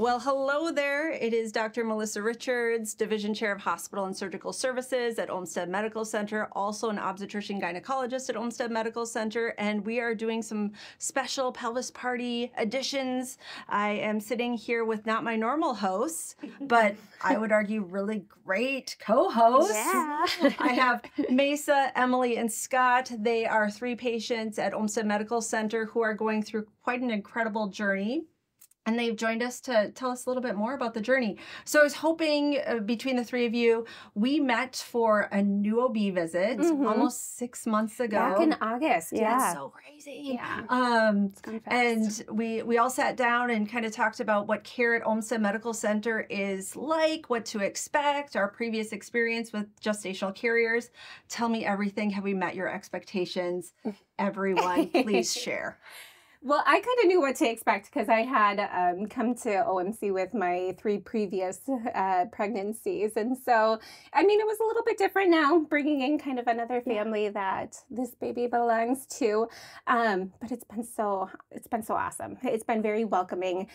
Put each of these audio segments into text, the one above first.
Well, hello there. It is Dr. Melissa Richards, Division Chair of Hospital and Surgical Services at Olmsted Medical Center, also an obstetrician gynecologist at Olmsted Medical Center, and we are doing some special pelvis party editions. I am sitting here with not my normal hosts, but I would argue really great co-hosts. Yeah. I have Maisa, Emily, and Scott. They are 3 patients at Olmsted Medical Center who are going through quite an incredible journey. And they've joined us to tell us a little bit more about the journey. So I was hoping between the 3 of you, we met for a new OB visit almost 6 months ago. Back in August. Yeah. Yeah. So crazy. Yeah. It's gone fast. And we all sat down and kind of talked about what care at Olmsted Medical Center is like, what to expect, our previous experience with gestational carriers. Tell me everything. Have we met your expectations? Everyone, please share. Well, I kind of knew what to expect because I had come to OMC with my 3 previous pregnancies. And so, I mean, it was a little bit different now, bringing in kind of another family that this baby belongs to. But it's been so awesome. It's been very welcoming.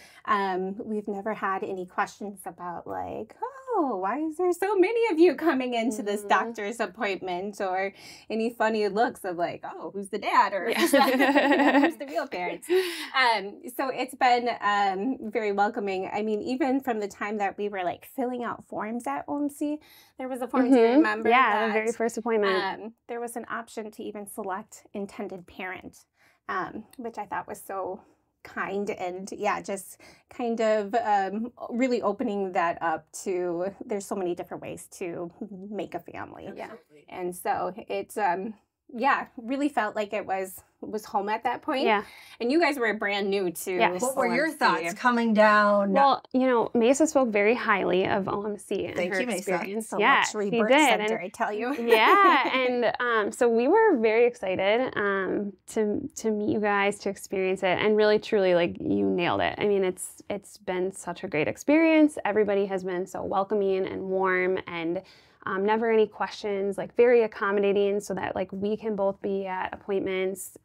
We've never had any questions about like, oh, why is there so many of you coming into this doctor's appointment, or any funny looks of like, oh, who's the dad, or who's the real parents? So it's been very welcoming. I mean, even from the time that we were like filling out forms at OMC, there was a form, do you remember? Yeah, the very first appointment. There was an option to even select intended parent, which I thought was so kind, and yeah, just kind of really opening that up to, there's so many different ways to make a family. Yeah. And so it's yeah, really felt like it was home at that point. Yeah. And you guys were brand new to Yes. What were your OMC. thoughts coming down? Well, you know, Maisa spoke very highly of OMC and Thank her you, Maisa. experience. It's a Yeah, luxury she birth did. center, And I tell you. yeah, and so we were very excited to meet you guys, to experience it, and really, truly, like, you nailed it. I mean, it's been such a great experience. Everybody has been so welcoming and warm, and never any questions, like very accommodating, so that like we can both be at appointments.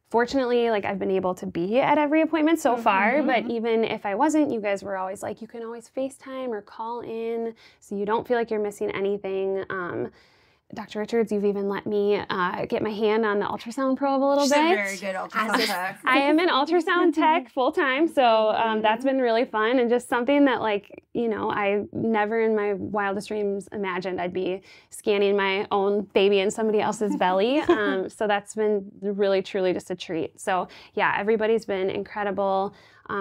Fortunately, like I've been able to be at every appointment so far, but even if I wasn't, you guys were always like, you can always FaceTime or call in, so you don't feel like you're missing anything. Dr. Richards, you've even let me get my hand on the ultrasound probe a little She's bit. a very good ultrasound tech. I am an ultrasound tech full time, so that's been really fun, and just something that, like, you know, I never in my wildest dreams imagined I'd be scanning my own baby in somebody else's belly. So that's been really, truly just a treat. So yeah, everybody's been incredible.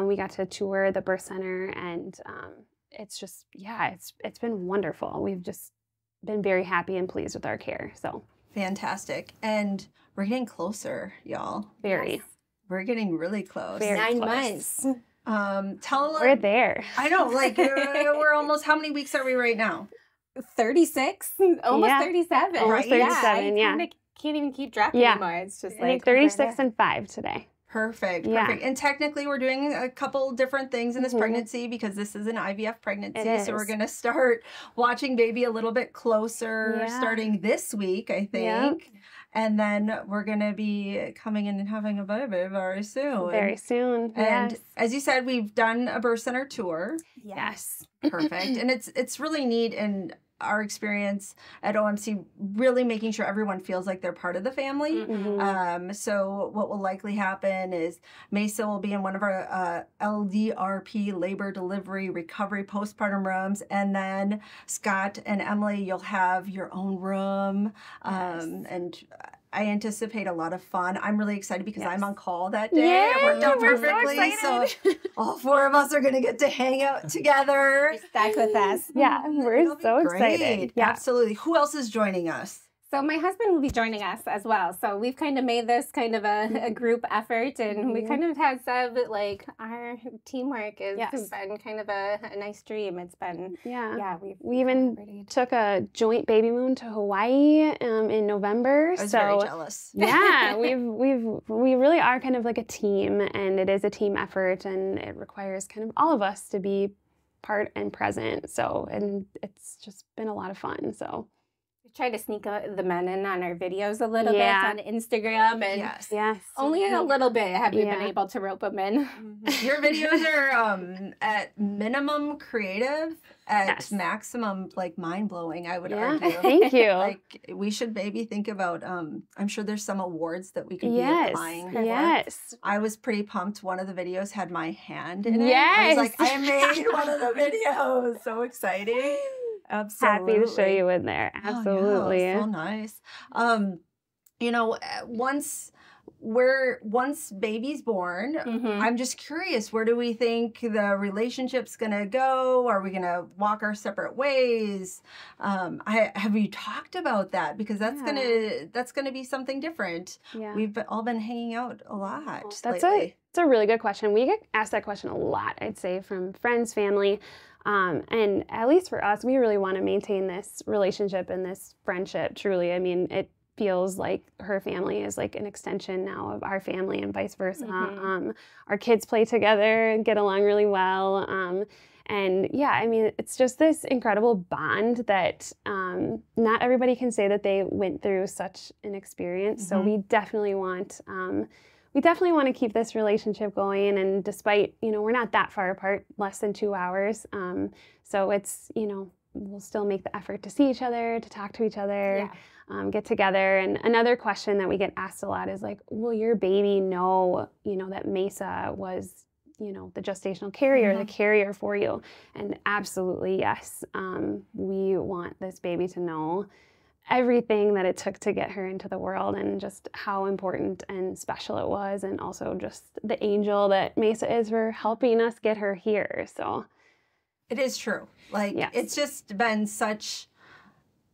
We got to tour the birth center, and it's just, yeah, it's been wonderful. We've just been very happy and pleased with our care. So Fantastic. And we're getting closer, y'all. very. Yes. We're getting really close. Very 9 close. months. Tell We're there. I know, like we're almost, how many weeks are we right now? 36, almost Yeah. 37. Almost Right? 37, yeah. I kinda can't even keep track Yeah. anymore. It's just I like think 36 and 5 today. Perfect. Yeah. Perfect. And technically we're doing a couple different things in this pregnancy because this is an IVF pregnancy. It So we're is. going to start watching baby a little bit closer Yeah. starting this week, I think. And then we're going to be coming in and having a baby very soon. Very soon. And Yes. as you said, we've done a birth center tour. yes. Perfect. And it's really neat in our experience at OMC, really making sure everyone feels like they're part of the family. So what will likely happen is Maisa will be in one of our LDRP, labor delivery recovery postpartum rooms, and then Scott and Emily, you'll have your own room. And I anticipate a lot of fun. I'm really excited because I'm on call that day. Yay, It worked out we're so perfectly. So, excited. all 4 of us are going to get to hang out together. Back with us. Yeah, we're It'll be so great. excited. Yeah. Absolutely. Who else is joining us? So my husband will be joining us as well. So we've kind of made this kind of a group effort, and we kind of had said that, like, our teamwork has been kind of a nice dream. It's been, Yeah. we even took a joint baby moon to Hawaii in November. I was so very jealous. yeah, we really are kind of like a team, and it is a team effort, and it requires kind of all of us to be part and present. So, and it's just been a lot of fun. So try to sneak the men in on our videos a little bit on Instagram, and Yes. only a little bit have we been able to rope them in. Your videos are at minimum creative, at maximum like mind blowing. I would argue. Thank you. Like we should maybe think about. I'm sure there's some awards that we could be applying for. Yes. I was pretty pumped. One of the videos had my hand in it. Yes. I was like, I made one of the videos. So exciting. Absolutely. Happy to show you in there. Absolutely. Oh, yeah, so nice. You know, once baby's born, I'm just curious, where do we think the relationship's gonna go? Are we gonna walk our separate ways? Have you talked about that? Because that's gonna be something different. Yeah. We've all been hanging out a lot. That's lately. it's a really good question. We get asked that question a lot, I'd say, from friends, family. And at least for us, we really want to maintain this relationship and this friendship, truly. I mean, it feels like her family is like an extension now of our family and vice versa. Our kids play together and get along really well. And yeah, I mean, it's just this incredible bond that not everybody can say that they went through such an experience. So we definitely want to keep this relationship going, and despite, we're not that far apart, less than 2 hours. So it's, we'll still make the effort to see each other, to talk to each other, get together. And another question that we get asked a lot is like, will your baby know, that Maisa was, the gestational carrier, the carrier for you? And absolutely, yes. We want this baby to know everything that it took to get her into the world, and just how important and special it was, and also just the angel that Maisa is for helping us get her here. So it is true. Like, it's just been such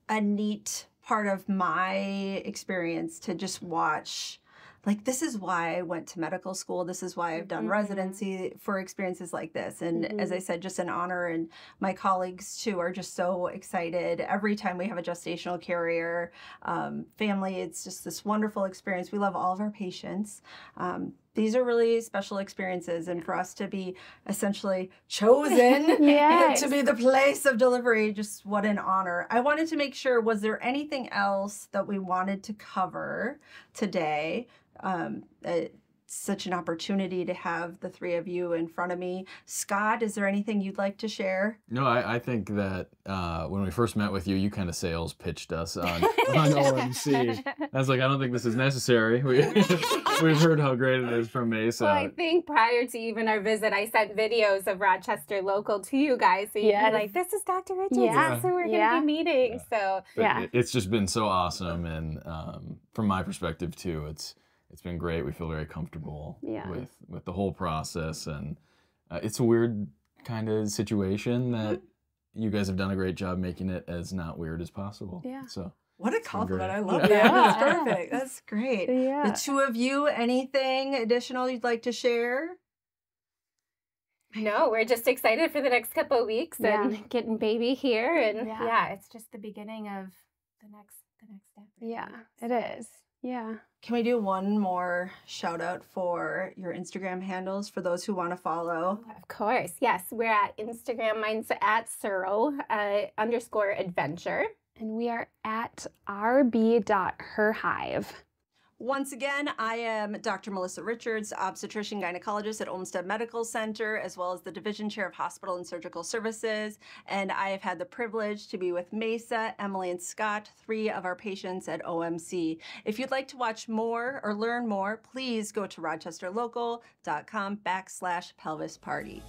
a neat part of my experience to just watch. Like, this is why I went to medical school. This is why I've done residency, for experiences like this. And as I said, just an honor. And my colleagues, too, are just so excited. Every time we have a gestational carrier family, it's just this wonderful experience. We love all of our patients. These are really special experiences. And for us to be essentially chosen to be the place of delivery, just what an honor. I wanted to make sure, was there anything else that we wanted to cover today? Such an opportunity to have the three of you in front of me. Scott, is there anything you'd like to share? No, I think that when we first met with you, you kind of sales pitched us on OMC. I was like, I don't think this is necessary. We've heard how great it is from Maisa. Well, I think prior to even our visit, I sent videos of Rochester local to you guys. So you're like, this is Dr. Richards, so we're going to be meeting. So it's just been so awesome. And from my perspective, too, it's been great. We feel very comfortable with the whole process. And it's a weird kind of situation that you guys have done a great job making it as not weird as possible. Yeah. So what a compliment. I love that. That's perfect. That's great. Yeah. The two of you, anything additional you'd like to share? No, we're just excited for the next couple of weeks and getting baby here. And it's just the beginning of the next step. Yeah, it is. Yeah. Can we do one more shout out for your Instagram handles for those who want to follow? Of course. Yes. We're at Instagram. Mine's at _adventure. And we are at rb.herhive. Once again, I am Dr. Melissa Richards, obstetrician gynecologist at Olmsted Medical Center, as well as the Division Chair of Hospital and Surgical Services. And I have had the privilege to be with Maisa, Emily, and Scott, three of our patients at OMC. If you'd like to watch more or learn more, please go to rochesterlocal.com/pelvis party.